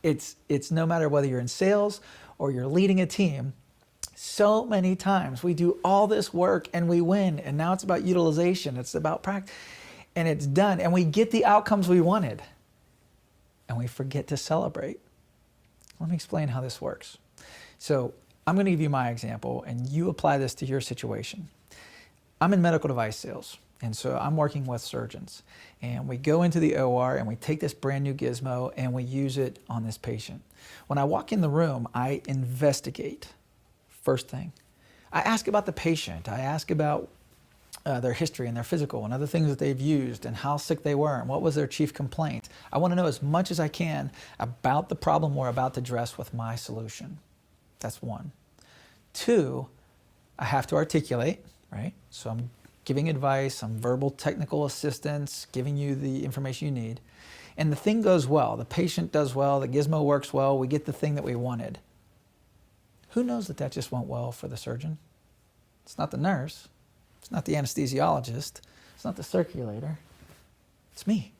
It's no matter whether you're in sales or you're leading a team. So many times we do all this work and we win, and now it's about utilization, it's about practice, and it's done, and we get the outcomes we wanted, and we forget to celebrate. Let me explain how this works. So I'm going to give you my example, and you apply this to your situation. I'm in medical device sales, and so I'm working with surgeons, and we go into the OR and we take this brand new gizmo and we use it on this patient. When I walk in the room, I investigate. First thing, I ask about the patient. I ask about their history and their physical and other things that they've used and how sick they were and what was their chief complaint. I want to know as much as I can about the problem we're about to address with my solution. That's one. Two, I have to articulate, right? So I'm giving advice, I'm verbal technical assistance, giving you the information you need. And the thing goes well, the patient does well, the gizmo works well, we get the thing that we wanted. Who knows that that just went well for the surgeon? It's not the nurse. It's not the anesthesiologist. It's not the circulator. It's me.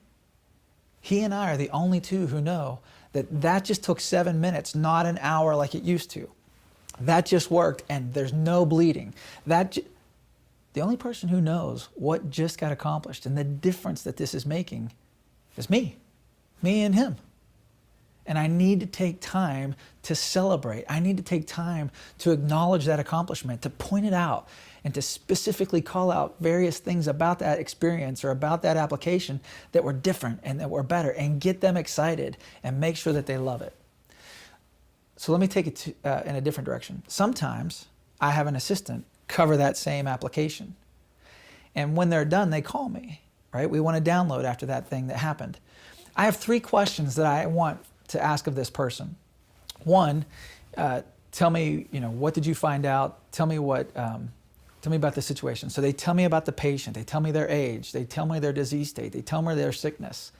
He and I are the only two who know that that just took 7 minutes, not an hour like it used to. That just worked and there's no bleeding. The only person who knows what just got accomplished and the difference that this is making is me and him. And I need to take time to celebrate. I need to take time to acknowledge that accomplishment, to point it out, and to specifically call out various things about that experience or about that application that were different and that were better, and get them excited and make sure that they love it. So let me take it in a different direction. Sometimes I have an assistant cover that same application. And when they're done, they call me, right? We want to download after that thing that happened. I have 3 questions that I want to ask of this person. One, tell me, what did you find out? Tell me about the situation. So they tell me about the patient. They tell me their age. They tell me their disease state. They tell me their sickness.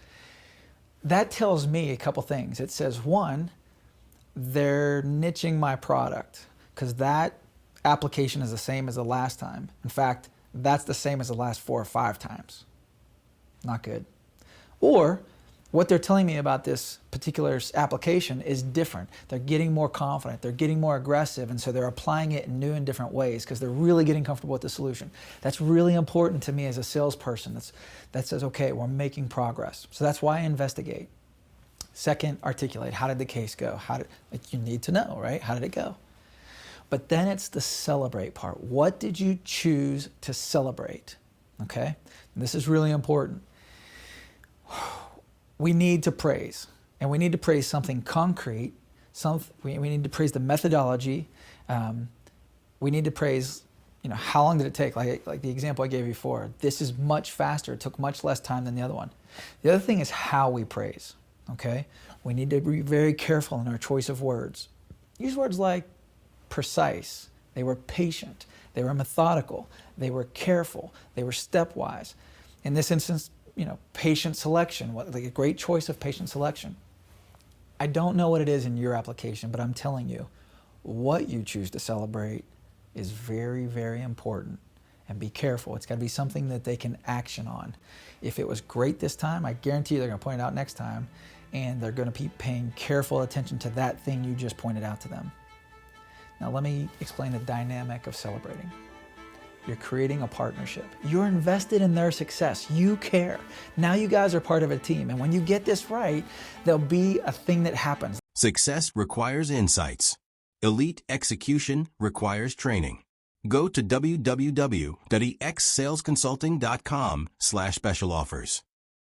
That tells me a couple things. It says, one, they're niching my product because that application is the same as the last time. In fact, that's the same as the last 4 or 5 times. Not good. Or what they're telling me about this particular application is different. They're getting more confident, they're getting more aggressive, and so they're applying it in new and different ways because they're really getting comfortable with the solution. That's really important to me as a salesperson. That says, okay, we're making progress. So that's why I investigate. Second, articulate. How did the case go? You need to know, right? How did it go? But then it's the celebrate part. What did you choose to celebrate? Okay? And this is really important. We need to praise, and we need to praise something concrete. We need to praise the methodology. We need to praise, how long did it take? Like the example I gave you before. This is much faster. It took much less time than the other one. The other thing is how we praise, okay? We need to be very careful in our choice of words. Use words like precise. They were patient. They were methodical. They were careful. They were stepwise. In this instance, patient selection, like a great choice of patient selection. I don't know what it is in your application, but I'm telling you, what you choose to celebrate is very, very important. And be careful. It's got to be something that they can action on. If it was great this time, I guarantee you they're going to point it out next time, and they're going to be paying careful attention to that thing you just pointed out to them. Now let me explain the dynamic of celebrating. You're creating a partnership. You're invested in their success. You care. Now you guys are part of a team. And when you get this right, there'll be a thing that happens. Success requires insights. Elite execution requires training. Go to www.exsalesconsulting.com/special offers.